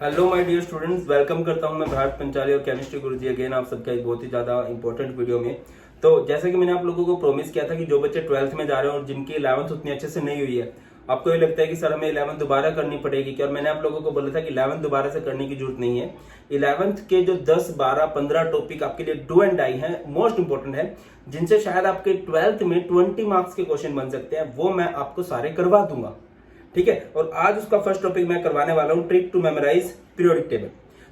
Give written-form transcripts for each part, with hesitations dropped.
Hello my dear students, welcome करता हूं मैं भारत पंचाली और केमिस्ट्री गुरुजी अगेन आप सबका एक बहुत ही ज़्यादा इंपॉर्टेंट वीडियो में। तो जैसे कि मैंने आप लोगों को प्रॉमिस किया था कि जो बच्चे 12th में जा रहे हैं और जिनकी 11th उतनी अच्छे से नहीं हुई है, आपको ये लगता है कि सर हमें 11th दोबारा करनी पड़ेगी क्या, और मैंने आप लोगों को बोला था कि 11th दोबारा से करने की जरूरत नहीं है। 11th के जो 10, 12, 15 टॉपिक आपके लिए डू एंड डाई हैं, मोस्ट इंपॉर्टेंट है, जिनसे शायद आपके 12th में 20 मार्क्स के क्वेश्चन बन सकते हैं, वो मैं आपको सारे करवा दूंगा। ठीक है, और आज उसका फर्स्ट टॉपिक मैं करवाने वाला हूं, trick to memorise periodic table.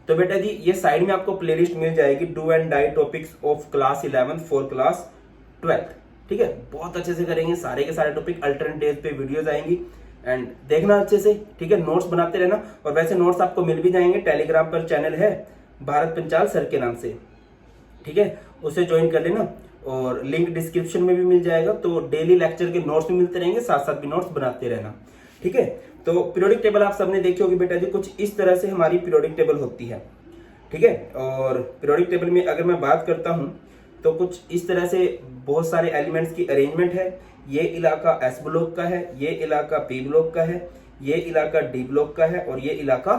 तो बेटा जी, ये साइड में आपको प्लेलिस्ट मिल जाएगी, do and die topics of class 11 for class 12। ठीक है, बहुत अच्छे से करेंगे सारे के सारे टॉपिक, अल्टरनेट डेज पे वीडियोस आएंगी एंड देखना अच्छे से। ठीक है, नोट्स बनाते रहना, और वैसे नोट्स आपको मिल भी जाएंगे, टेलीग्राम पर चैनल है भारत पंचाल सर के नाम से। ठीक है, उसे ज्वाइन कर लेना और लिंक डिस्क्रिप्शन में भी मिल जाएगा। तो डेली लेक्चर के नोट्स भी मिलते रहेंगे, साथ साथ भी नोट्स बनाते रहना। ठीक है, तो पीरियोडिक टेबल आप सबने देखी होगी बेटा जी, कुछ इस तरह से हमारी पीरियोडिक टेबल होती है। ठीक है, और पीरियोडिक टेबल में अगर मैं बात करता हूं तो कुछ इस तरह से बहुत सारे एलिमेंट्स की अरेंजमेंट है। ये इलाका एस ब्लॉक का है, ये इलाका पी ब्लॉक का है, ये इलाका डी ब्लॉक का है, और ये इलाका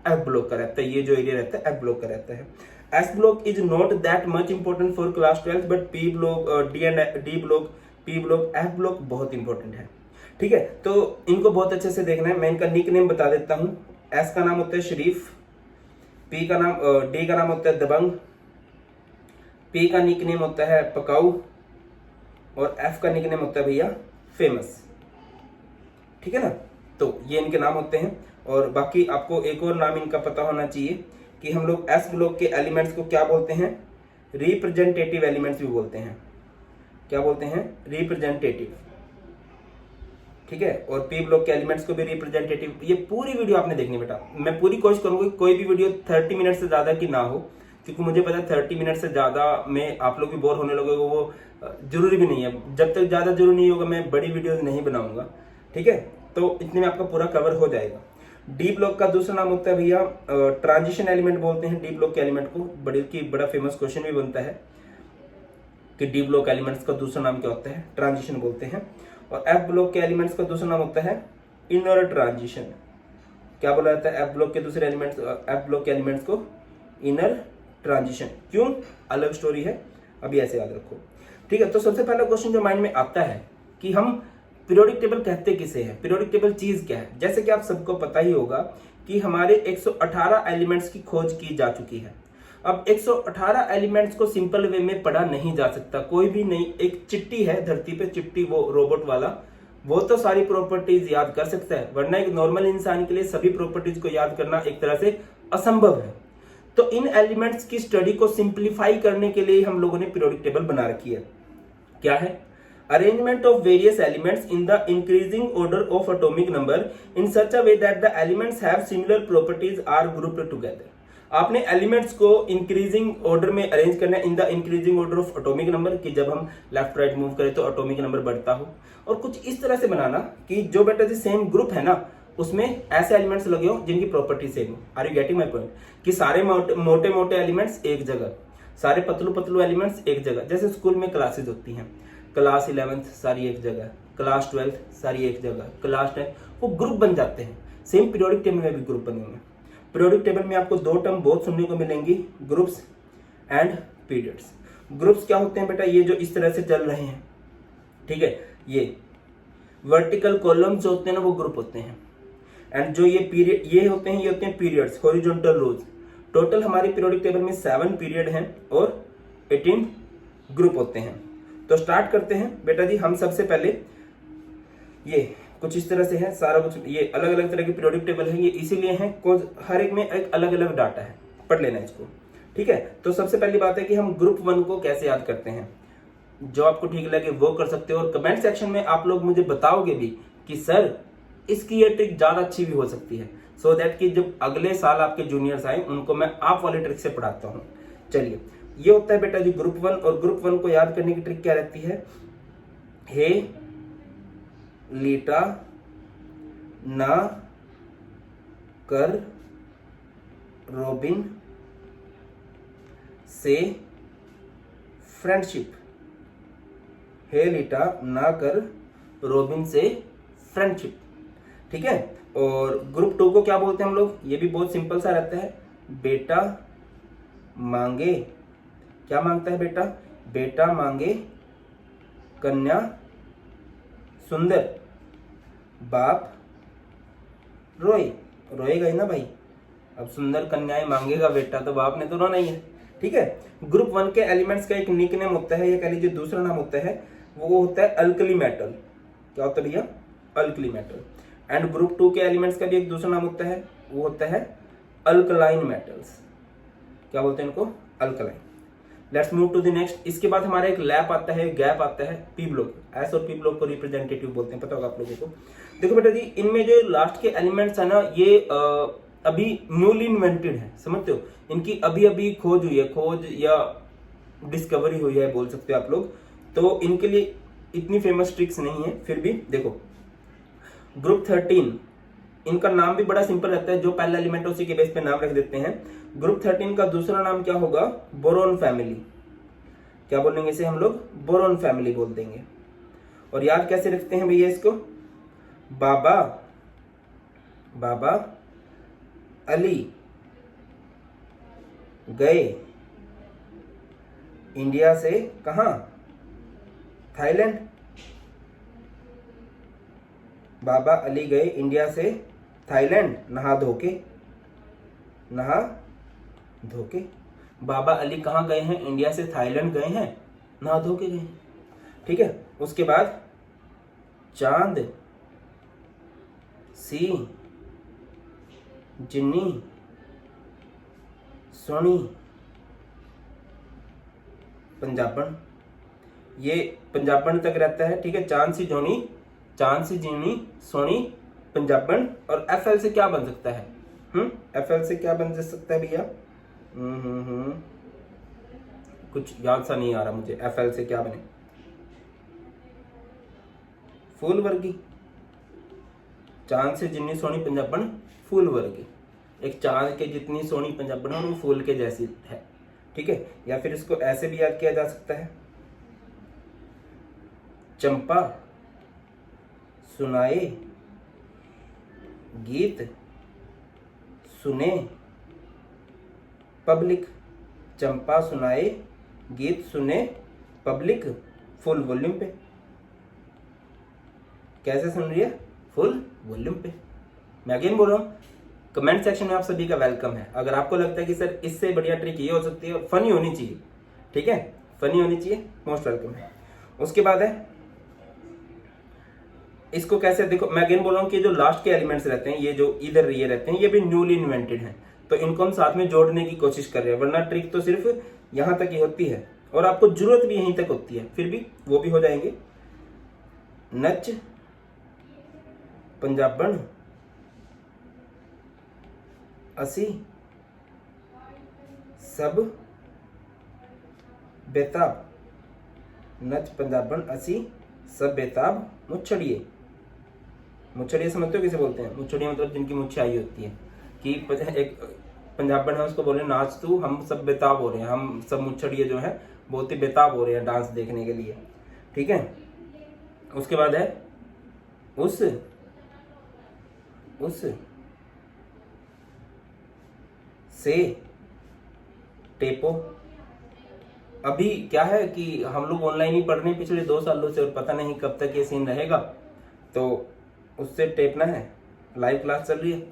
एफ ब्लॉक का रहता है। ये जो एरिया रहता है एफ ब्लॉक का रहता है। S block is not that much important for class 12, but P block, D block, P block, F block बहुत इंपॉर्टेंट है। ठीक है, तो इनको बहुत अच्छे से देखना है। मैं इनका निक नेम बता देता हूं। एस का नाम होता है शरीफ, पी का नाम, डी का नाम होता है दबंग, पी का निक नेम होता है पकाऊ, और एफ का निक नेम होता है भैया फेमस। ठीक है ना, तो ये इनके नाम होते हैं। और बाकी आपको एक और नाम इनका पता होना चाहिए कि हम लोग एस ब्लॉक के एलिमेंट्स को क्या बोलते हैं, रिप्रेजेंटेटिव एलिमेंट्स भी बोलते हैं। क्या बोलते हैं? रिप्रेजेंटेटिव। ठीक है, और पी ब्लॉक के एलिमेंट्स को भी रिप्रेजेंटेटिव। ये पूरी वीडियो आपने देखनी बेटा, मैं पूरी कोशिश करूंगा कोई भी वीडियो 30 मिनट से ज्यादा की ना हो, क्योंकि मुझे पता है 30 मिनट से ज्यादा में आप लोग भी बोर होने लगेगा, वो जरूरी भी नहीं है। जब तक ज्यादा जरूरी नहीं होगा मैं बड़ी वीडियोस नहीं बनाऊंगा। ठीक है, तो इतने में आपका पूरा कवर हो जाएगा। डी ब्लॉक का दूसरा नाम होता है भैया ट्रांजिशन एलिमेंट बोलते हैं डी ब्लॉक के एलिमेंट को। बड़ा फेमस क्वेश्चन भी बनता है कि डी ब्लॉक एलिमेंट्स का दूसरा नाम क्या होता है, ट्रांजिशन बोलते हैं। और एफ ब्लॉक के एलिमेंट्स का दूसरा नाम होता है इनर ट्रांजिशन। क्या बोला जाता है एफ ब्लॉक के दूसरे एलिमेंट्स, एफ ब्लॉक के एलिमेंट्स को इनर ट्रांजिशन। क्यों, अलग स्टोरी है, अभी ऐसे याद रखो। ठीक है, तो सबसे पहला क्वेश्चन जो माइंड में आता है कि हम पीरियोडिक टेबल कहते किसे हैं, पीरियोडिक टेबल चीज क्या है। जैसे कि आप सबको पता ही होगा कि हमारे 118 एलिमेंट्स की खोज की जा चुकी है। अब 118 एलिमेंट्स को सिंपल वे में पढ़ा नहीं जा सकता, कोई भी नहीं। एक चिट्टी है धरती पे, चिट्टी वो रोबोट वाला, वो तो सारी प्रॉपर्टीज याद कर सकता है, वरना एक नॉर्मल इंसान के लिए सभी प्रॉपर्टीज को याद करना एक तरह से असंभव है। तो इन एलिमेंट्स की स्टडी को सिंप्लीफाई करने के लिए हम लोगों ने पीरियोडिक टेबल बना रखी है। क्या है? Arrangement of various elements in the increasing order of atomic number in such a way that the elements have similar properties are grouped together. आपने एलिमेंट्स को इंक्रीजिंग ऑर्डर में अरेंज करना है, in the increasing order of atomic number, कि जब हम left right move करें तो एटॉमिक नंबर बढ़ता हो। और कुछ इस तरह से बनाना कि जो बेटा जी सेम ग्रुप है ना, उसमें ऐसे एलिमेंट्स लगे हो जिनकी प्रॉपर्टी सेम हो। Are you getting my point? कि सारे मोटे मोटे एलिमेंट्स एक जगह, सारे पतलू पतलू एलिमेंट्स एक जगह। जैसे स्कूल में क्लासेज होती हैं, क्लास 11th सारी एक जगह, क्लास 12th सारी एक जगह, क्लास 10, वो ग्रुप बन जाते हैं। सेम पीरियोडिक टेबल में भी ग्रुप बनेंगे। पीरियोडिक टेबल में आपको दो टर्म बहुत सुनने को मिलेंगी, ग्रुप्स एंड पीरियड्स। ग्रुप्स क्या होते हैं बेटा? ये जो इस तरह से चल रहे हैं, ठीक है, ये वर्टिकल कॉलम्स जो होते हैं ना, वो ग्रुप होते हैं। एंड जो ये पीरियड, ये होते हैं पीरियड्स, हॉरिजॉन्टल रोज। टोटल हमारी पीरियोडिक टेबल में 7 पीरियड हैं और 18 ग्रुप होते हैं। तो स्टार्ट करते हैं बेटा जी। हम सबसे पहले ये कुछ इस तरह से है सारा कुछ, ये अलग अलग तरह के पीरियोडिक टेबल है, ये इसीलिए है कोज हर एक में एक अलग अलग डाटा है, पढ़ लेना इसको। ठीक है, तो सबसे पहली बात है कि हम ग्रुप 1 को कैसे याद करते हैं। जो आपको ठीक लगे वो कर सकते हो, और कमेंट सेक्शन में आप लोग मुझे बताओगे भी कि सर इसकी ये ट्रिक ज्यादा अच्छी भी हो सकती है, सो दैट कि जब अगले साल आपके जूनियर्स आए उनको मैं आप वाली ट्रिक से पढ़ाता हूँ। चलिए, ये होता है बेटा जी ग्रुप 1। और ग्रुप 1 को याद करने की ट्रिक क्या रहती है? हे लीटा ना कर रोबिन से फ्रेंडशिप। हे लीटा ना कर रोबिन से फ्रेंडशिप। ठीक है, और ग्रुप 2 को क्या बोलते हैं हम लोग, ये भी बहुत सिंपल सा रहता है, बेटा मांगे, क्या मांगता है बेटा, बेटा मांगे कन्या सुंदर, बाप रोए, रोएगा ही ना भाई, अब सुंदर कन्याएं मांगेगा बेटा तो बाप ने तो रोना ही है। ठीक है। ग्रुप 1 के एलिमेंट्स का एक निक नेम होता है, या कह लीजिए दूसरा नाम होता है, वो होता है अल्कली मेटल। क्या होता है भैया, अल्कली मेटल। एंड ग्रुप 2 के एलिमेंट्स का भी एक दूसरा नाम होता है, वो होता है अल्कलाइन मेटल्स। क्या बोलते हैं इनको, alkaline. Let's move to the next. इसके बाद हमारा एक लैप आता है, गैप आता है, पी ब्लॉक। एस और पी ब्लॉक को रिप्रेजेंटेटिव बोलते हैं, पता होगा आप लोगों को। देखो बेटा जी, इनमें जो लास्ट के एलिमेंट्स है ना, ये अभी न्यूली इन्वेंटेड है, समझते हो, इनकी अभी अभी खोज हुई है, खोज या डिस्कवरी हुई है बोल सकते हो आप लोग, तो इनके लिए इतनी फेमस ट्रिक्स नहीं है। फिर भी देखो, ग्रुप 13, इनका नाम भी बड़ा सिंपल रहता है, जो पहला एलिमेंट उसी के बेस पे नाम रख देते हैं। ग्रुप 13 का दूसरा नाम क्या होगा, बोरोन फैमिली। क्या बोलेंगे इसे हम लोग, बोरोन फैमिली बोल देंगे। और याद कैसे रखते हैं भैया इसको, बाबा बाबा अली गए इंडिया से कहां, थाईलैंड। बाबा अली गए इंडिया से थाईलैंड, नहा धोके, नहा धोके। बाबा अली कहाँ गए हैं, इंडिया से थाईलैंड गए हैं, नहा धोके गए। ठीक है। उसके बाद चांद सी जिन्नी सोनी पंजाबन, ये पंजाबन तक रहता है। ठीक है। चांद सी जोनी, चांद सी जिन्नी सोनी पंजाबन। और एफएल से क्या बन सकता है, एफएल से क्या बन सकता है भैया, कुछ याद सा नहीं आ रहा मुझे, एफएल से क्या बने, फूल वर्गी। चांद से जितनी सोनी पंजाबन, फूल वर्गी। एक चांद के जितनी सोनी पंजाबन है, वो फूल के जैसी है। ठीक है। या फिर इसको ऐसे भी याद किया जा सकता है, चंपा सुनाए गीत सुने पब्लिक। चंपा सुनाए गीत सुने पब्लिक, फुल वॉल्यूम पे। कैसे सुन रही है, फुल वॉल्यूम पे। मैं अगेन बोल रहा हूं, कमेंट सेक्शन में आप सभी का वेलकम है। अगर आपको लगता है कि सर इससे बढ़िया ट्रिक ये हो सकती है, फनी होनी चाहिए, ठीक है, फनी होनी चाहिए, मोस्ट वेलकम है। उसके बाद है इसको कैसे, देखो मैं अगेन बोल रहा हूँ कि जो लास्ट के एलिमेंट्स रहते हैं, ये जो इधर ये रहते हैं, ये भी न्यूली इन्वेंटेड हैं, तो इनको हम साथ में जोड़ने की कोशिश कर रहे हैं, वरना ट्रिक तो सिर्फ यहां तक ही होती है और आपको जरूरत भी यहीं तक होती है, फिर भी वो भी हो जाएंगे। नच पंजाबन असी सब बेताब, नच पंजाबन असी सब बेताब मुच्छड़िए। मुच्छड़िए समझते हो किसे बोलते हैं, मुच्छड़िए मतलब जिनकी मुच्छे आई होती है, कि एक पंजाबन है उसको बोले नाच तू, हम सब बेताब हो रहे हैं, हम सब मुच्छड़िए जो है बहुत ही बेताब हो रहे हैं डांस देखने के लिए। ठीक है। उसके बाद है उस से टेपो। अभी क्या है कि हम लोग ऑनलाइन ही पढ़ रहे हैं पिछले 2 सालों से, और पता नहीं कब तक ये सीन रहेगा, तो उससे टेपना है। लाइव क्लास चल रही है,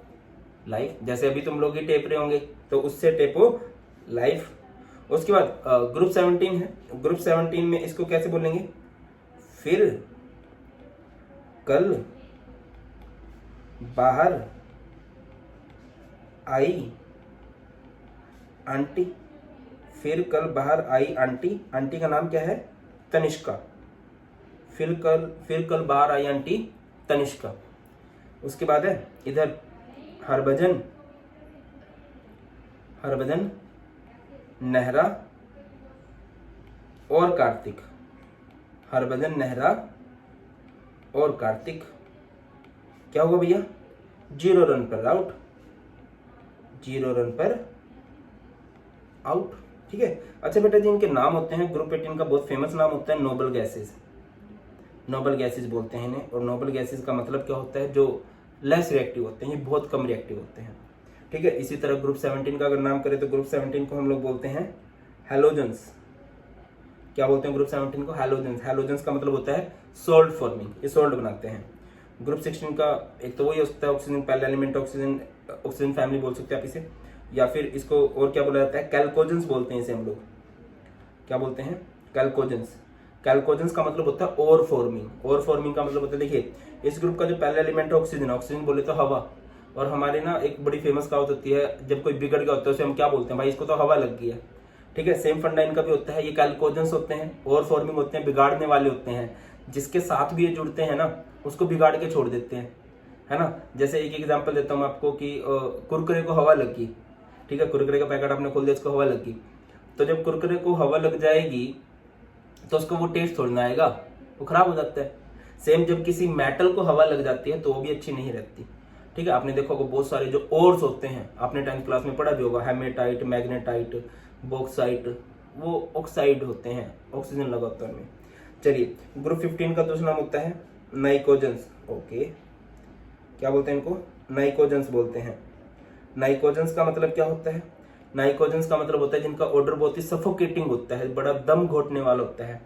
लाइव, जैसे अभी तुम लोग ही टेप रहे होंगे, तो उससे टेपो लाइव। उसके बाद ग्रुप 17 है, ग्रुप 17 में इसको कैसे बोलेंगे, फिर कल बाहर आई आंटी। फिर कल बाहर आई आंटी, आंटी का नाम क्या है, तनिष्का। फिर कल बाहर आई आंटी तनिष्का। उसके बाद है इधर हरभजन नेहरा और कार्तिक। हरभजन नेहरा और कार्तिक। क्या होगा भैया, 0 रन पर आउट, 0 रन पर आउट। ठीक है। अच्छा बेटा जी, इनके नाम होते हैं, ग्रुप 18 का बहुत फेमस नाम होता है नोबल गैसेस। नोबल गैसेस बोलते हैं इन्हें, और नोबल गैसेस का मतलब क्या होता है, जो लेस रिएक्टिव होते हैं, ये बहुत कम रिएक्टिव होते हैं। ठीक है, इसी तरह ग्रुप 17 का अगर नाम करें तो ग्रुप 17 को हम लोग बोलते हैं हैलोजेंस। क्या बोलते हैं ग्रुप 17 को? हैलोजेंस। हैलोजेंस का मतलब होता है सोल्ट फॉर्मिंग, ये सोल्ट बनाते हैं। ग्रुप 16 का एक तो वही हो सकता है ऑक्सीजन, पहला एलिमेंट ऑक्सीजन, ऑक्सीजन फैमिली बोल सकते हैं आप इसे, या फिर इसको और क्या बोला जाता है, कैल्कोजेंस बोलते हैं इसे हम लोग। क्या बोलते हैं? कैल्कोजेंस। कैल्कोजेंस का मतलब होता है ओर फॉर्मिंग। ओर फॉर्मिंग का मतलब होता है, देखिए इस ग्रुप का जो पहला एलिमेंट है ऑक्सीजन, ऑक्सीजन बोले तो हवा, और हमारे ना एक बड़ी फेमस कहावत होती है, जब कोई बिगड़ गया होता है उसे हम क्या बोलते हैं, भाई इसको तो हवा लग गई है। ठीक है, सेम फंडा इनका भी होता है, ये कैल्कोजेंस होते हैं, ओर फॉर्मिंग होते हैं, बिगाड़ने वाले होते हैं, जिसके साथ भी ये जुड़ते हैं ना उसको बिगाड़ के छोड़ देते हैं, है ना। जैसे एक एग्जांपल देता हूँ आपको कि कुरकुरे को हवा लगी। ठीक है, कुरकुरे का पैकेट आपने खोल दिया, उसको हवा लगी, तो जब कुरकुरे को हवा लग जाएगी तो उसको वो टेस्ट थोड़ी ना आएगा, वो खराब हो जाता है। सेम जब किसी मेटल को हवा लग जाती है तो वो भी अच्छी नहीं रहती। ठीक है, आपने देखा होगा बहुत सारे जो ओर्स होते हैं, आपने 10th क्लास में पढ़ा भी होगा, हेमेटाइट, मैग्नेटाइट, बॉक्साइट, वो ऑक्साइड होते हैं, ऑक्सीजन लगा होता है उनमें। चलिए, ग्रुप 15 का दूसरा नाम होता है नाइकोजेंस। ओके, क्या बोलते हैं इनको? नाइकोजेंस बोलते हैं। नाइकोजेंस का मतलब क्या होता है? नाइकोजेंस का मतलब होता है जिनका ऑर्डर बहुत ही सफोकेटिंग होता है, बड़ा दम घोटने वाला होता है।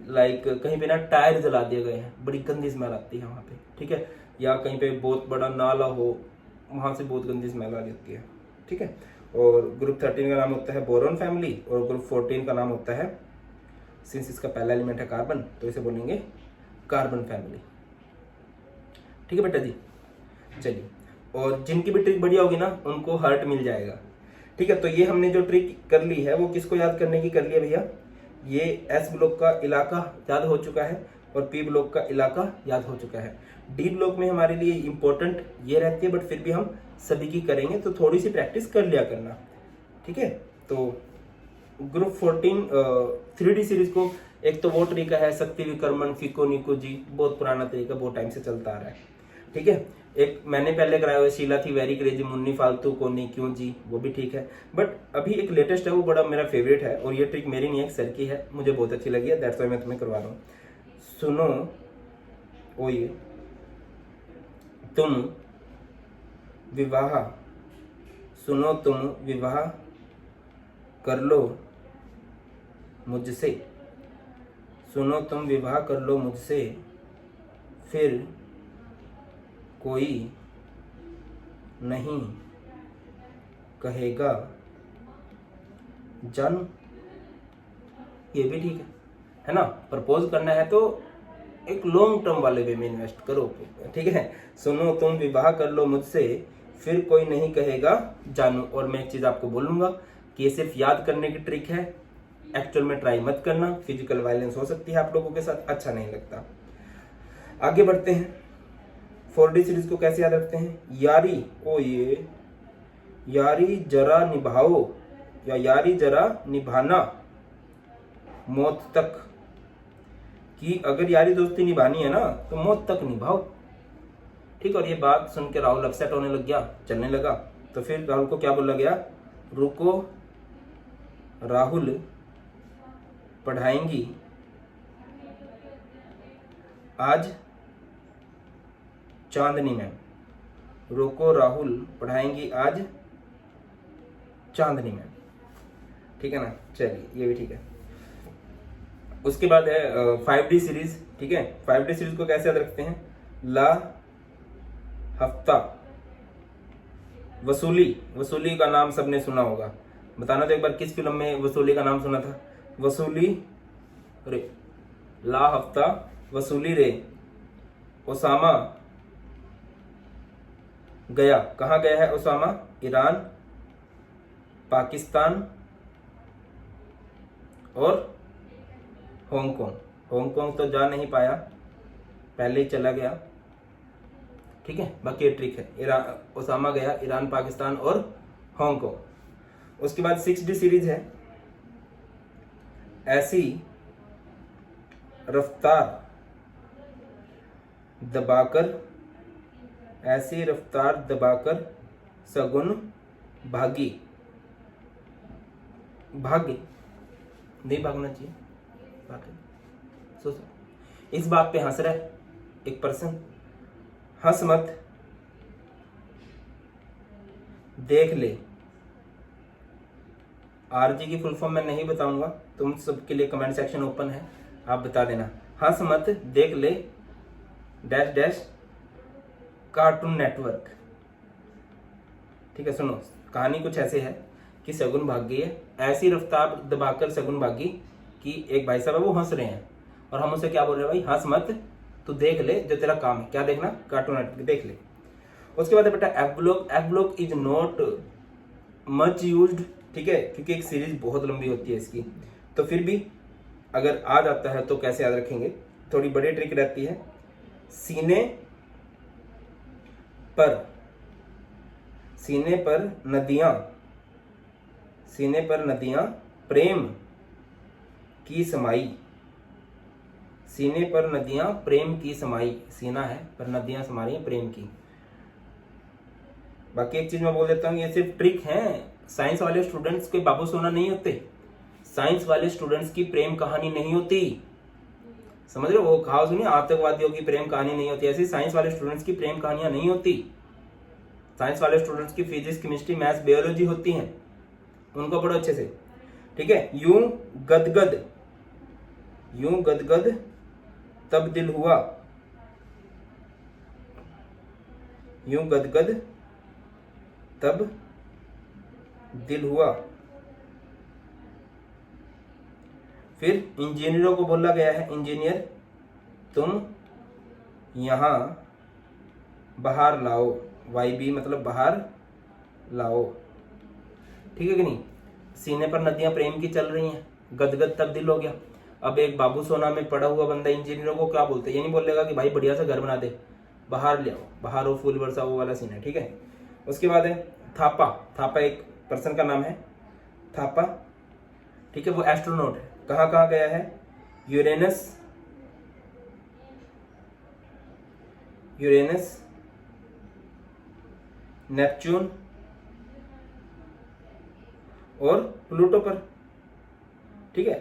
लाइक कहीं पे ना टायर जला दिए गए हैं, बड़ी गंदी स्मेल आती है वहां पे। ठीक है, या कहीं पे बहुत बड़ा नाला हो, वहां से बहुत गंदी स्मेल आ जाती है। ठीक है, और ग्रुप 13 का नाम होता है बोरोन फैमिली, और ग्रुप 14 का नाम होता है, सिंस इसका पहला एलिमेंट है कार्बन तो इसे बोलेंगे कार्बन फैमिली। ठीक है बेटा जी, चलिए, और जिनकी भी ट्रिक बढ़िया होगी ना उनको हार्ट मिल जाएगा। ठीक है, तो ये हमने जो ट्रिक कर ली है वो किसको याद करने की कर ली है भैया? ये एस ब्लॉक का इलाका याद हो चुका है और पी ब्लॉक का इलाका याद हो चुका है। डी ब्लॉक में हमारे लिए इंपॉर्टेंट ये रहती है, बट फिर भी हम सभी की करेंगे तो थोड़ी सी प्रैक्टिस कर लिया करना। ठीक है, तो ग्रुप 14 3D सीरीज को एक तो वो तरीका है शक्ति विक्रमण फिको निको जी, बहुत पुराना तरीका, बहुत टाइम से चलता आ रहा है। ठीक है, एक मैंने पहले कराया हुआ शीला थी वेरी क्रेजी मुन्नी फालतू कोनी क्यों जी, वो भी ठीक है, बट अभी एक लेटेस्ट है वो बड़ा मेरा फेवरेट है, और ये ट्रिक मेरी नहीं है, एक सर की है, मुझे बहुत अच्छी लगी है, दैट्स व्हाई मैं तुम्हें करवा रहा हूँ। सुनो ओए तुम विवाह, सुनो तुम विवाह कर लो मुझसे, सुनो तुम विवाह कर लो मुझसे, फिर कोई नहीं कहेगा जानू। ये भी ठीक है ना। प्रपोज करना है तो एक लॉन्ग टर्म वाले वे में इन्वेस्ट करो। ठीक है, सुनो तुम विवाह कर लो मुझसे, फिर कोई नहीं कहेगा जानू। और मैं एक चीज आपको बोलूंगा कि ये सिर्फ याद करने की ट्रिक है, एक्चुअल में ट्राई मत करना, फिजिकल वायलेंस हो सकती है आप लोगों के साथ, अच्छा नहीं लगता। आगे बढ़ते हैं, 4D सीरीज को कैसे याद रखते हैं? यारी ओ ये यारी जरा निभाओ, या यारी जरा निभाना मौत तक, कि अगर यारी दोस्ती निभानी है ना तो मौत तक निभाओ। ठीक, और ये बात सुन के राहुल अपसेट होने लग गया, चलने लगा, तो फिर राहुल को क्या बोला गया? रुको राहुल पढ़ाएंगी आज चांदनी मैम, रोको राहुल पढ़ाएंगी आज चांदनी मैम। ठीक है ना, चलिए ये भी ठीक है। उसके बाद है 5D सीरीज। ठीक है, 5D सीरीज को कैसे याद रखते हैं? ला हफ्ता वसूली, वसूली का नाम सबने सुना होगा, बताना तो एक बार किस फिल्म में वसूली का नाम सुना था? वसूली रे, ला हफ्ता वसूली रे, ओसामा गया, कहाँ गया है ओसामा? ईरान, पाकिस्तान और हांगकांग। हांगकांग तो जा नहीं पाया, पहले ही चला गया। ठीक है, बाकी ये ट्रिक है, ईरान, ओसामा गया, ईरान, पाकिस्तान और हांगकांग। उसके बाद 6D सीरीज है, ऐसी रफ्तार दबाकर, ऐसी रफ्तार दबाकर सगुन भागी, भागे नहीं भागना चाहिए, भागे। इस बात पे हंस रहा है एक पर्सन, हंस मत, देख ले। आरजी की फुल फॉर्म मैं नहीं बताऊंगा, तुम सबके लिए कमेंट सेक्शन ओपन है, आप बता देना। हंस मत देख ले डैश डैश कार्टून नेटवर्क। ठीक है, सुनो, कहानी कुछ ऐसे है कि शगुन भाग गई है, ऐसी रफ्तार दबाकर शगुन भागी कि एक भाई साहब है वो हंस रहे हैं और हम उसे क्या बोल रहे हैं, भाई हंस मत, तू देख ले जो तेरा काम है। क्या देखना? कार्टून नेटवर्क, देख ले। उसके बाद है बेटा F block is not much used. ठीक है, क्योंकि एक सीरीज बहुत लंबी होती है इसकी, तो फिर भी अगर आ जाता है तो कैसे याद रखेंगे, थोड़ी बड़ी ट्रिक रहती है। सीने नदियां प्रेम की समाई। सीने पर नदियां प्रेम की समाई, सीना है पर नदियां समा रही हैं प्रेम की। बाकी एक चीज मैं बोल देता हूँ, ये सिर्फ ट्रिक है, साइंस वाले स्टूडेंट्स के बाबू सोना नहीं होते, साइंस वाले स्टूडेंट्स की प्रेम कहानी नहीं होती। समझ रहे हो? वो कहावत सुनिए, आतंकवादियों की प्रेम कहानी नहीं होती, ऐसी साइंस वाले स्टूडेंट्स की प्रेम कहानियां नहीं होती। साइंस वाले स्टूडेंट्स की फिजिक्स, केमिस्ट्री, मैथ्स, बायोलॉजी होती हैं, उनको पढ़ो अच्छे से। ठीक है, यूं गदगद तब दिल हुआ, यूं गदगद तब दिल हुआ। फिर इंजीनियरों को बोला गया है, इंजीनियर तुम यहां बाहर लाओ, YB मतलब बाहर लाओ। ठीक है कि नहीं? सीने पर नदियां प्रेम की चल रही हैं, गदगद तब दिल हो गया। अब एक बाबू सोना में पड़ा हुआ बंदा इंजीनियरों को क्या बोलते हैं, ये नहीं बोलेगा कि भाई बढ़िया सा घर बना दे, बाहर ले आओ, बाहर हो फूल बरसा, वो वाला सीन है। ठीक है, उसके बाद है थापा एक पर्सन का नाम है, थापा। ठीक है, वो एस्ट्रोनॉट है, कहाँ गया है, यूरेनस, नेपच्यून और प्लूटो पर। ठीक है,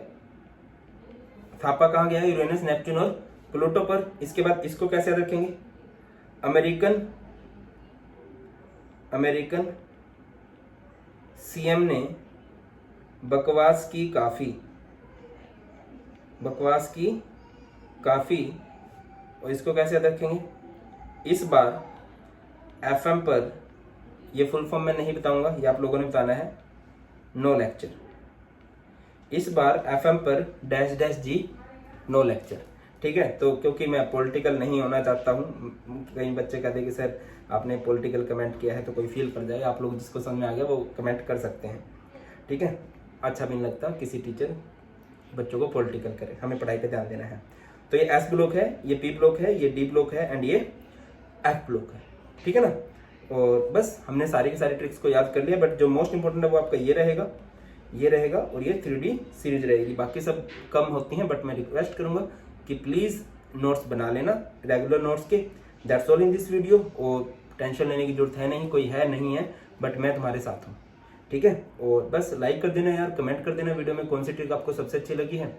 थापा कहाँ गया है, यूरेनस, नेपच्यून और प्लूटो पर। इसके बाद इसको कैसे याद रखेंगे, अमेरिकन सीएम ने बकवास की काफी, और इसको कैसे याद रखेंगे, इस बार FM पर, ये फुल फॉर्म मैं नहीं बताऊंगा, ये आप लोगों ने बताना है, नो लेक्चर। इस बार FM पर डैश डैश जी नो लेक्चर। ठीक है, तो क्योंकि मैं पॉलिटिकल नहीं होना चाहता हूँ, कई बच्चे कहते हैं कि सर आपने पॉलिटिकल कमेंट किया है तो कोई फील कर जाए, आप लोग जिसको समझ में आ गया वो कमेंट कर सकते हैं। ठीक है, अच्छा भी नहीं लगता किसी टीचर बच्चों को पॉलिटिकल करे, हमें पढ़ाई पे ध्यान देना है। तो ये S ब्लॉक है, ये P ब्लॉक है, ये D ब्लॉक है एंड ये F ब्लॉक है। ठीक है ना, और बस हमने सारी की सारी ट्रिक्स को याद कर लिया, बट जो मोस्ट इंपॉर्टेंट है वो आपका ये रहेगा और ये 3D सीरीज रहेगी। बाकी सब कम होती हैं, बट मैं रिक्वेस्ट करूंगा कि प्लीज नोट्स बना लेना, रेगुलर नोट्स के। That's all in this video, और टेंशन लेने की जरूरत है नहीं, कोई है नहीं है, बट मैं तुम्हारे साथ हूँ। ठीक है, और बस लाइक कर देना यार, कमेंट कर देना वीडियो में कौन सी ट्रिक आपको सबसे अच्छी लगी है,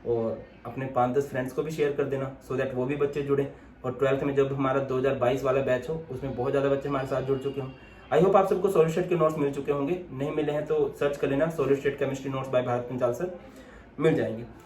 और अपने 5-10 फ्रेंड्स को भी शेयर कर देना, सो दैट वो भी बच्चे जुड़े। और 12th में जब हमारा 2022 वाला बैच हो, उसमें बहुत ज़्यादा बच्चे हमारे साथ जुड़ चुके हों। आई होप आप सबको सॉलिड स्टेट के नोट्स मिल चुके होंगे, नहीं मिले हैं तो सर्च कर लेना, solid state chemistry notes by Bharat Panchal sir, मिल जाएंगे। चलिए।